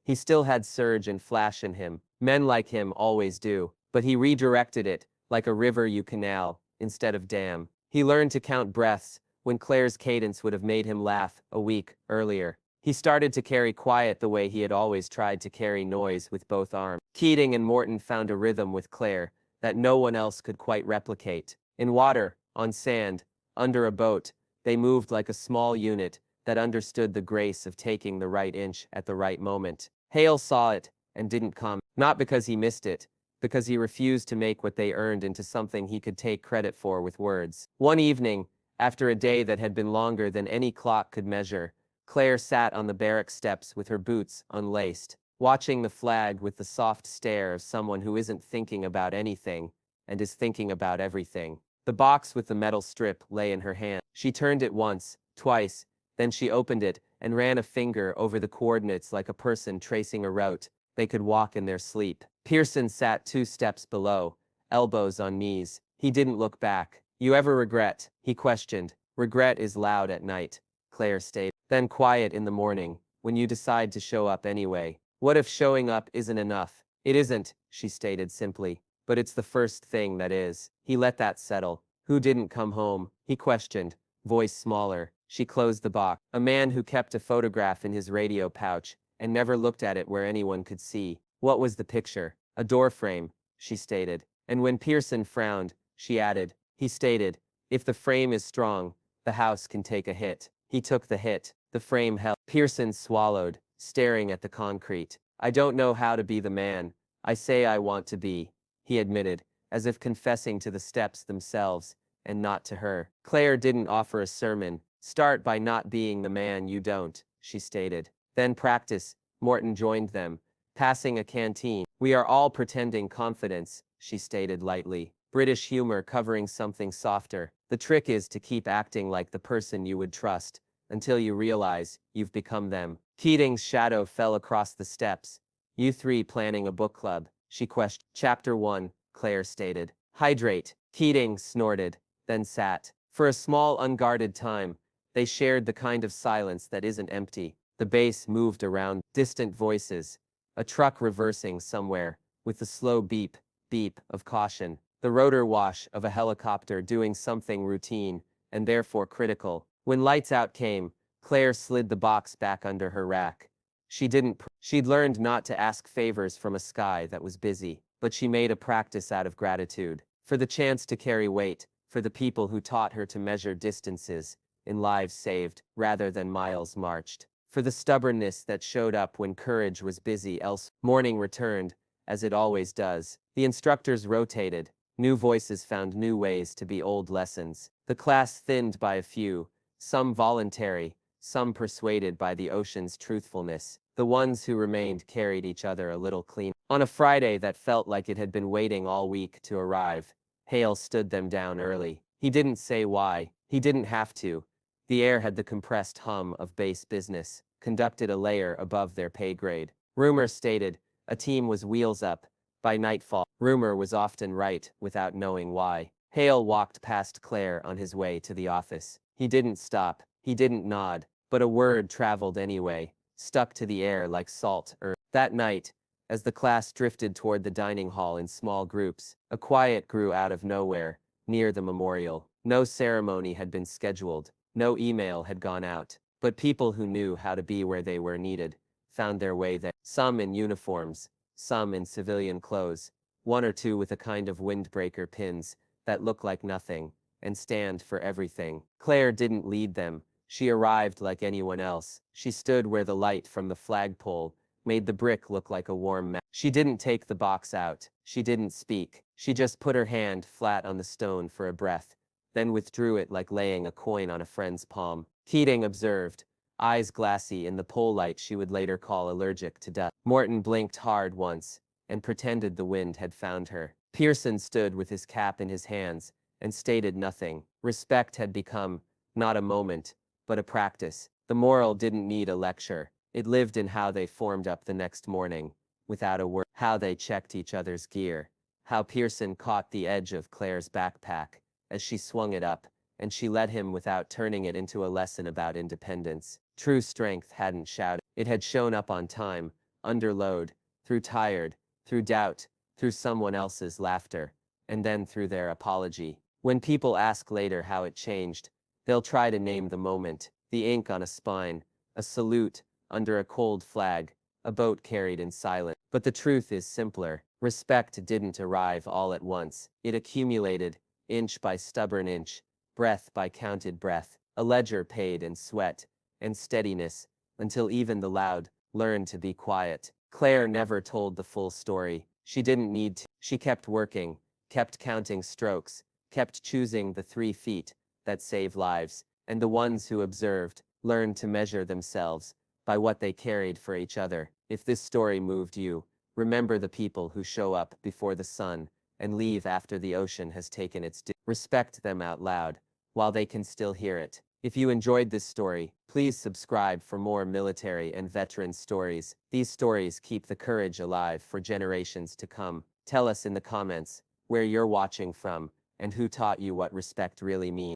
He still had surge and flash in him. Men like him always do. But he redirected it, like a river you canal, instead of dam. He learned to count breaths, when Claire's cadence would have made him laugh a week earlier. He started to carry quiet the way he had always tried to carry noise with both arms. Keating and Morton found a rhythm with Claire that no one else could quite replicate. In water, on sand, under a boat, they moved like a small unit that understood the grace of taking the right inch at the right moment. Hale saw it and didn't come, not because he missed it, because he refused to make what they earned into something he could take credit for with words. One evening, after a day that had been longer than any clock could measure, Claire sat on the barrack steps with her boots unlaced, watching the flag with the soft stare of someone who isn't thinking about anything and is thinking about everything. The box with the metal strip lay in her hand. She turned it once, twice, then she opened it and ran a finger over the coordinates like a person tracing a route they could walk in their sleep. Pearson sat 2 steps below, elbows on knees. He didn't look back. You ever regret? He questioned. Regret is loud at night, Claire stated. Then quiet in the morning, when you decide to show up anyway. What if showing up isn't enough? It isn't, she stated simply. But it's the first thing that is. He let that settle. Who didn't come home? He questioned, voice smaller. She closed the box. A man who kept a photograph in his radio pouch and never looked at it where anyone could see. What was the picture? A door frame, she stated. And when Pearson frowned, she added, he stated, if the frame is strong, the house can take a hit. He took the hit. The frame held. Pearson swallowed, staring at the concrete. I don't know how to be the man I say I want to be, he admitted, as if confessing to the steps themselves, and not to her. Claire didn't offer a sermon. Start by not being the man you don't, she stated. Then practice. Morton joined them, passing a canteen. We are all pretending confidence, she stated lightly. British humor covering something softer. The trick is to keep acting like the person you would trust, until you realize you've become them. Keating's shadow fell across the steps. You 3 planning a book club? She questioned. Chapter 1, Claire stated. Hydrate. Keating snorted, then sat. For a small unguarded time, they shared the kind of silence that isn't empty. The bass moved around, distant voices. A truck reversing somewhere, with the slow beep, beep of caution. The rotor wash of a helicopter doing something routine, and therefore critical. When lights out came, Claire slid the box back under her rack. She'd learned not to ask favors from a sky that was busy, but she made a practice out of gratitude. For the chance to carry weight, for the people who taught her to measure distances, in lives saved, rather than miles marched. For the stubbornness that showed up when courage was busy else. Morning returned, as it always does. The instructors rotated. New voices found new ways to be old lessons. The class thinned by a few, some voluntary, some persuaded by the ocean's truthfulness. The ones who remained carried each other a little clean. On a Friday that felt like it had been waiting all week to arrive, Hale stood them down early. He didn't say why. He didn't have to. The air had the compressed hum of base business, conducted a layer above their pay grade. Rumor stated, a team was wheels up. By nightfall, rumor was often right, without knowing why. Hale walked past Claire on his way to the office. He didn't stop. He didn't nod. But a word traveled anyway, stuck to the air like salt earth. That night, as the class drifted toward the dining hall in small groups, a quiet grew out of nowhere, near the memorial. No ceremony had been scheduled. No email had gone out. But people who knew how to be where they were needed found their way there. Some in uniforms, some in civilian clothes, one or two with a kind of windbreaker pins that look like nothing and stand for everything. Claire didn't lead them. She arrived like anyone else. She stood where the light from the flagpole made the brick look like a warm mat. She didn't take the box out. She didn't speak. She just put her hand flat on the stone for a breath, then withdrew it like laying a coin on a friend's palm. Keating observed, eyes glassy in the pole light she would later call allergic to dust. Morton blinked hard once and pretended the wind had found her. Pearson stood with his cap in his hands and stated nothing. Respect had become, not a moment, but a practice. The moral didn't need a lecture. It lived in how they formed up the next morning, without a word, how they checked each other's gear, how Pearson caught the edge of Claire's backpack as she swung it up, and she led him without turning it into a lesson about independence. True strength hadn't shouted. It had shown up on time, under load, through tired, through doubt, through someone else's laughter, and then through their apology. When people ask later how it changed, they'll try to name the moment, the ink on a spine, a salute under a cold flag, a boat carried in silence. But the truth is simpler. Respect didn't arrive all at once. It accumulated, inch by stubborn inch, breath by counted breath, a ledger paid in sweat and steadiness, until even the loud learned to be quiet. Claire never told the full story. She didn't need to. She kept working, kept counting strokes, kept choosing the 3 feet that save lives, and the ones who observed learned to measure themselves by what they carried for each other. If this story moved you, remember the people who show up before the sun and leave after the ocean has taken its due. Respect them out loud while they can still hear it. If you enjoyed this story, please subscribe for more military and veteran stories. These stories keep the courage alive for generations to come. Tell us in the comments where you're watching from and who taught you what respect really means.